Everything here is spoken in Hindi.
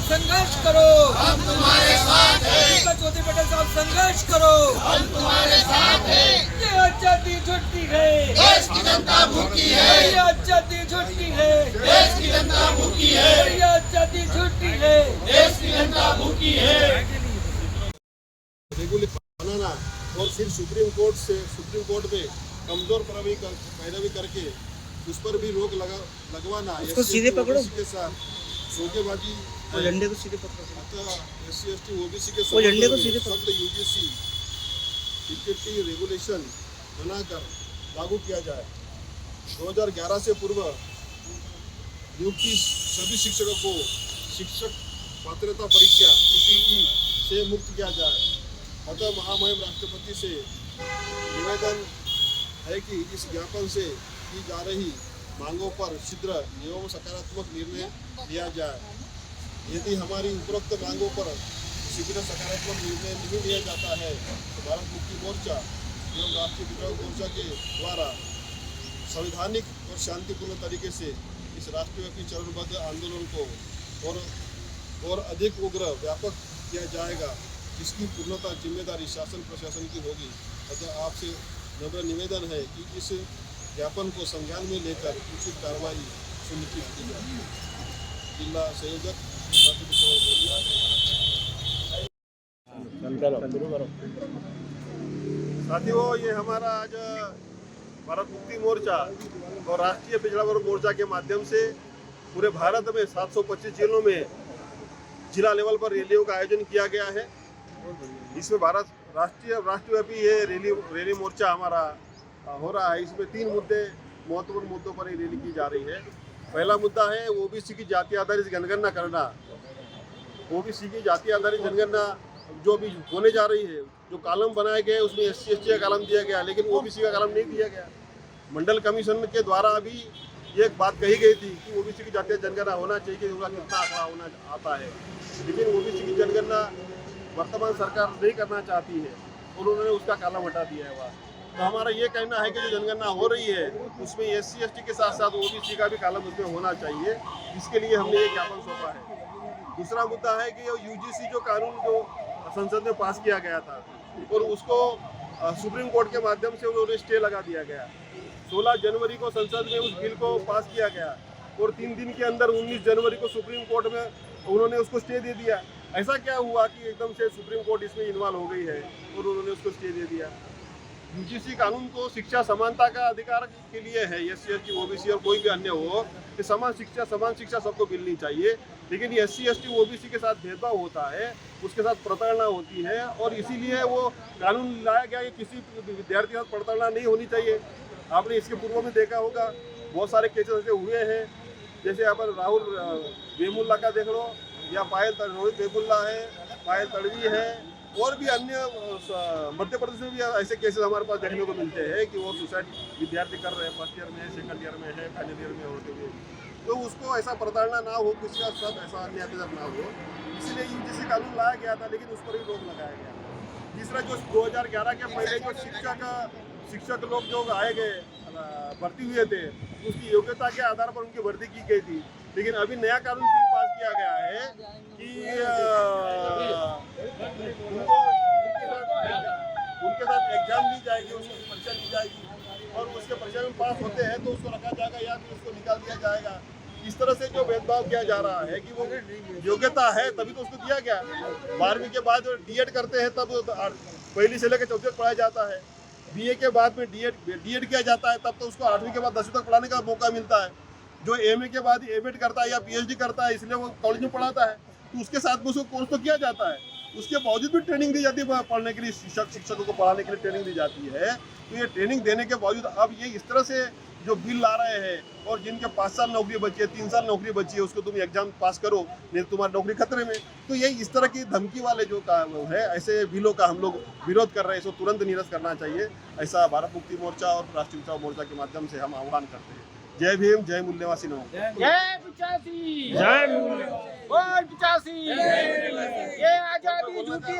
संघर्ष करो, हम तुम्हारे साथ हैं, ज्योति पटेल साहब संघर्ष करो, हम तुम्हारे साथ हैं। ये आजादी झूठी है, देश की जनता भूखी है, ये आजादी झूठी है, देश की जनता भूखी है, ये आजादी झूठी है, देश की जनता भूखी है। रेगुलेशन बनाना और फिर सुप्रीम कोर्ट में कमजोर पैरवी करके उस पर भी रोक लगवाना, उसको सीधे पकड़ो के साथ धोखेबाजी, वो झंडे को सीधे पकड़ो, अतः SC ST OBC के वो झंडे को सीधे सख्त UGC टिकट रेगुलेशन बनाकर लागू किया जाए। 2011 से पूर्व नियुक्ति सभी शिक्षकों को शिक्षक पात्रता परीक्षा CTE से मुक्त किया जाए। अतः महामहिम राष्ट्रपति से निवेदन है कि इस ज्ञापन से की जा रही मांगों पर शीघ्र एवं सकारात्मक निर्णय लिया जाए। यदि हमारी उपरोक्त मांगों पर शीघ्र सकारात्मक निर्णय नहीं लिया जाता है तो भारत मुक्ति मोर्चा एवं राष्ट्रीय विद्रोह मोर्चा के द्वारा संवैधानिक और शांतिपूर्ण तरीके से इस राष्ट्रव्यापी चरणबद्ध आंदोलन को और अधिक उग्र व्यापक किया जाएगा, जिसकी पूर्णतः जिम्मेदारी शासन प्रशासन की होगी। अतः आपसे नम्र निवेदन है कि इस ज्ञापन को संज्ञान में लेकर उचित कार्रवाई सुनिश्चित की जाए। जिला संयोजक साथियों, ये हमारा आज भारत मुक्ति मोर्चा और राष्ट्रीय पिछड़ा वर्ग मोर्चा के माध्यम से पूरे भारत में 725 जिलों में जिला लेवल पर रैलियों का आयोजन किया गया है। इसमें भारत राष्ट्रव्यापी ये रैली मोर्चा हमारा हो रहा है। इसमें 3 महत्वपूर्ण मुद्दों पर ये रैली की जा रही है। पहला मुद्दा है OBC की जाति आधारित जनगणना करना। OBC की जाति आधारित जनगणना जो भी होने जा रही है, जो कॉलम बनाए गए उसमें SC ST का कॉलम दिया गया, लेकिन OBC का कॉलम नहीं दिया गया। मंडल कमीशन के द्वारा अभी ये एक बात कही गई थी कि OBC की जातीय जनगणना होना चाहिए कि उनका कितना आंकड़ा होना आता है, लेकिन OBC की जनगणना वर्तमान सरकार नहीं करना चाहती है और उन्होंने उसका कॉलम हटा दिया है वहाँ। तो हमारा ये कहना है कि जो जनगणना हो रही है उसमें SC ST के साथ साथ OBC का भी कॉलम उसमें होना चाहिए। इसके लिए हमने ये ज्ञापन सौंपा है। दूसरा मुद्दा है कि UGC जो कानून जो संसद में पास किया गया था और उसको सुप्रीम कोर्ट के माध्यम से उन्होंने स्टे लगा दिया गया। 16 जनवरी को संसद में उस बिल को पास किया गया और 3 दिन के अंदर 19 जनवरी को सुप्रीम कोर्ट में उन्होंने उसको स्टे दे दिया। ऐसा क्या हुआ कि एकदम से सुप्रीम कोर्ट इसमें इन्वॉल्व हो गई है और उन्होंने उसको स्टे दे दिया। UGC कानून तो शिक्षा समानता का अधिकार के लिए है, SC ST OBC और कोई भी अन्य हो कि समान शिक्षा सबको मिलनी चाहिए, लेकिन SC ST OBC के साथ भेदभाव होता है, उसके साथ प्रताड़ना होती है और इसीलिए वो कानून लाया गया कि किसी विद्यार्थी के साथ प्रताड़ना नहीं होनी चाहिए। आपने इसके पूर्व में देखा होगा बहुत सारे केसेस ऐसे हुए हैं, जैसे यहाँ पर राहुल वेमुल्ला का देख लो या रोहित वेमुल्ला है, पायल तड़वी है और भी अन्य मध्य प्रदेश में भी ऐसे केसेस हमारे पास देखने को मिलते हैं कि वो सुसाइड विद्यार्थी कर रहे हैं, फर्स्ट ईयर में, सेकंड ईयर में है, फाइनल ईयर में होते हुए। तो उसको ऐसा प्रताड़ना ना हो, किसी का साथ ऐसा अन्य अत्याचार ना हो, इसलिए UGC कानून लाया गया था, लेकिन उस पर भी रोक लगाया गया। तीसरा, जो 2011 के पहले जो शिक्षक लोग जो आए गए भर्ती हुए थे, उसकी योग्यता के आधार पर उनकी भर्ती की गई थी, लेकिन अभी नया कानून बिल पास किया गया है कि उनके साथ एग्जाम ली जाएगी, उसकी परीक्षा ली जाएगी और उसके परीक्षा में पास होते हैं तो उसको रखा जाएगा या फिर उसको निकाल दिया जाएगा। इस तरह से जो भेदभाव किया जा रहा है कि वो योग्यता है तभी तो उसको दिया गया। 12वीं के बाद D.Ed करते हैं तब पहली से लेकर 4वीं तक पढ़ाया जाता है, BA के बाद में D.Ed किया जाता है तब तो उसको 8वीं के बाद 10वीं तक पढ़ाने का मौका मिलता है। जो MA के बाद M.Ed करता है या PhD करता है, इसलिए वो कॉलेज में पढ़ाता है, तो उसके साथ में उसको कोर्स तो किया जाता है, उसके बावजूद भी ट्रेनिंग दी जाती है पढ़ने के लिए, शिक्षकों को पढ़ाने के लिए ट्रेनिंग दी जाती है। तो ये ट्रेनिंग देने के बावजूद अब ये इस तरह से जो बिल ला रहे हैं और जिनके 5 साल नौकरी बची है, 3 साल नौकरी बची है, उसको तुम एग्जाम पास करो नहीं तो तुम्हारी नौकरी खतरे में। तो ये इस तरह की धमकी वाले जो है ऐसे बिलों का हम लोग विरोध कर रहे हैं, इसको तुरंत निरस्त करना चाहिए। ऐसा भारत मुक्ति मोर्चा और राष्ट्रीय विचार मोर्चा के माध्यम से हम आह्वान करते हैं। जय भीम, जय मूल्यवासी नौ, जय 85, जय मूल्य, बोल 85, ये आजादी झूठी है।